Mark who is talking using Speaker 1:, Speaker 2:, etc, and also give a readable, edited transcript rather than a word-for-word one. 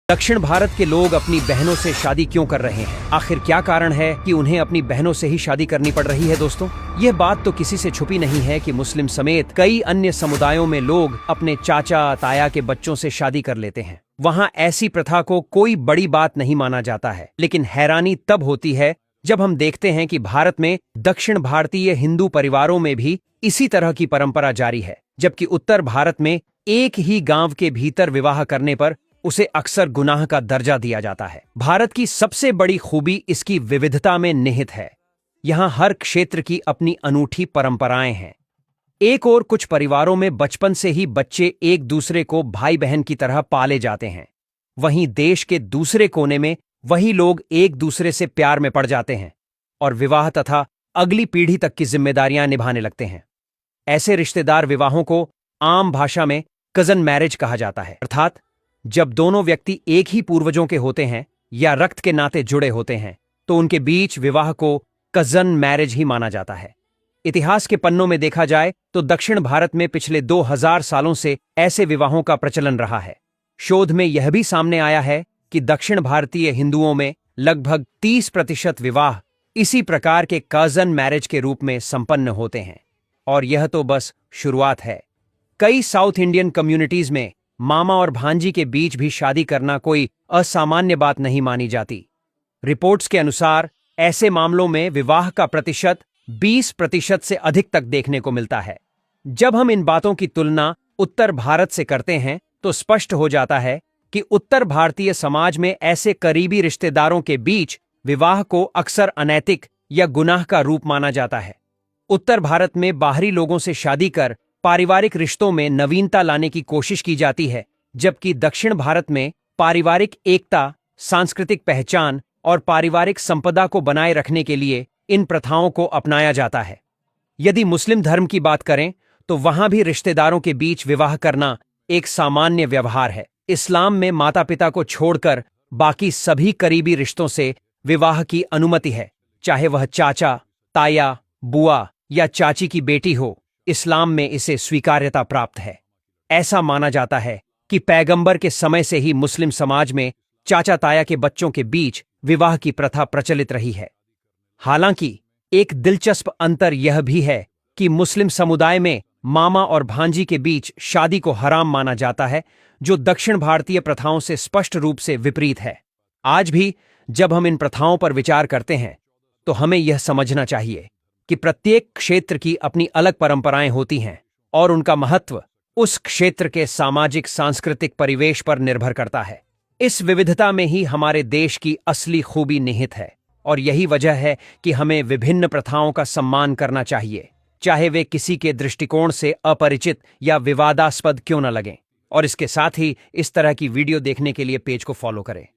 Speaker 1: दक्षिण भारत के लोग अपनी बहनों से शादी क्यों कर रहे हैं? आखिर क्या कारण है कि उन्हें अपनी बहनों से ही शादी करनी पड़ रही है? दोस्तों, यह बात तो किसी से छुपी नहीं है कि मुस्लिम समेत कई अन्य समुदायों में लोग अपने चाचा ताया के बच्चों से शादी कर लेते हैं। वहां ऐसी प्रथा को कोई बड़ी बात नहीं माना जाता है, लेकिन हैरानी तब होती है जब हम देखते हैं कि भारत में दक्षिण भारतीय हिंदू परिवारों में भी इसी तरह की परंपरा जारी है, जबकि उत्तर भारत में एक ही गांव के भीतर विवाह करने पर उसे अक्सर गुनाह का दर्जा दिया जाता है। भारत की सबसे बड़ी खूबी इसकी विविधता में निहित है। यहां हर क्षेत्र की अपनी अनूठी परंपराएं हैं। एक और कुछ परिवारों में बचपन से ही बच्चे एक दूसरे को भाई बहन की तरह पाले जाते हैं। वहीं देश के दूसरे कोने में वही लोग एक दूसरे से प्यार में पड़ जाते हैं और विवाह तथा अगली पीढ़ी तक की जिम्मेदारियां निभाने लगते हैं। ऐसे रिश्तेदार विवाहों को आम भाषा में कजन मैरिज कहा जाता है, अर्थात जब दोनों व्यक्ति एक ही पूर्वजों के होते हैं या रक्त के नाते जुड़े होते हैं तो उनके बीच विवाह को कजन मैरिज ही माना जाता है। इतिहास के पन्नों में देखा जाए तो दक्षिण भारत में पिछले 2000 सालों से ऐसे विवाहों का प्रचलन रहा है। शोध में यह भी सामने आया है कि दक्षिण भारतीय हिंदुओं में लगभग 30% विवाह इसी प्रकार के कजन मैरिज के रूप में संपन्न होते हैं। और यह तो बस शुरुआत है। कई साउथ इंडियन कम्युनिटीज में मामा और भांजी के बीच भी शादी करना कोई असामान्य बात नहीं मानी जाती। रिपोर्ट्स के अनुसार ऐसे मामलों में विवाह का प्रतिशत 20% से अधिक तक देखने को मिलता है। जब हम इन बातों की तुलना उत्तर भारत से करते हैं तो स्पष्ट हो जाता है कि उत्तर भारतीय समाज में ऐसे करीबी रिश्तेदारों के बीच विवाह को अक्सर अनैतिक या गुनाह का रूप माना जाता है। उत्तर भारत में बाहरी लोगों से शादी कर पारिवारिक रिश्तों में नवीनता लाने की कोशिश की जाती है, जबकि दक्षिण भारत में पारिवारिक एकता, सांस्कृतिक पहचान और पारिवारिक संपदा को बनाए रखने के लिए इन प्रथाओं को अपनाया जाता है। यदि मुस्लिम धर्म की बात करें तो वहां भी रिश्तेदारों के बीच विवाह करना एक सामान्य व्यवहार है। इस्लाम में माता पिता को छोड़कर बाकी सभी करीबी रिश्तों से विवाह की अनुमति है, चाहे वह चाचा, ताया, बुआ या चाची की बेटी हो। इस्लाम में इसे स्वीकार्यता प्राप्त है। ऐसा माना जाता है कि पैगंबर के समय से ही मुस्लिम समाज में चाचा ताया के बच्चों के बीच विवाह की प्रथा प्रचलित रही है। हालांकि एक दिलचस्प अंतर यह भी है कि मुस्लिम समुदाय में मामा और भांजी के बीच शादी को हराम माना जाता है, जो दक्षिण भारतीय प्रथाओं से स्पष्ट रूप से विपरीत है। आज भी जब हम इन प्रथाओं पर विचार करते हैं तो हमें यह समझना चाहिए कि प्रत्येक क्षेत्र की अपनी अलग परंपराएं होती हैं और उनका महत्व उस क्षेत्र के सामाजिक सांस्कृतिक परिवेश पर निर्भर करता है। इस विविधता में ही हमारे देश की असली खूबी निहित है और यही वजह है कि हमें विभिन्न प्रथाओं का सम्मान करना चाहिए, चाहे वे किसी के दृष्टिकोण से अपरिचित या विवादास्पद क्यों न लगें। और इसके साथ ही इस तरह की वीडियो देखने के लिए पेज को फॉलो करें।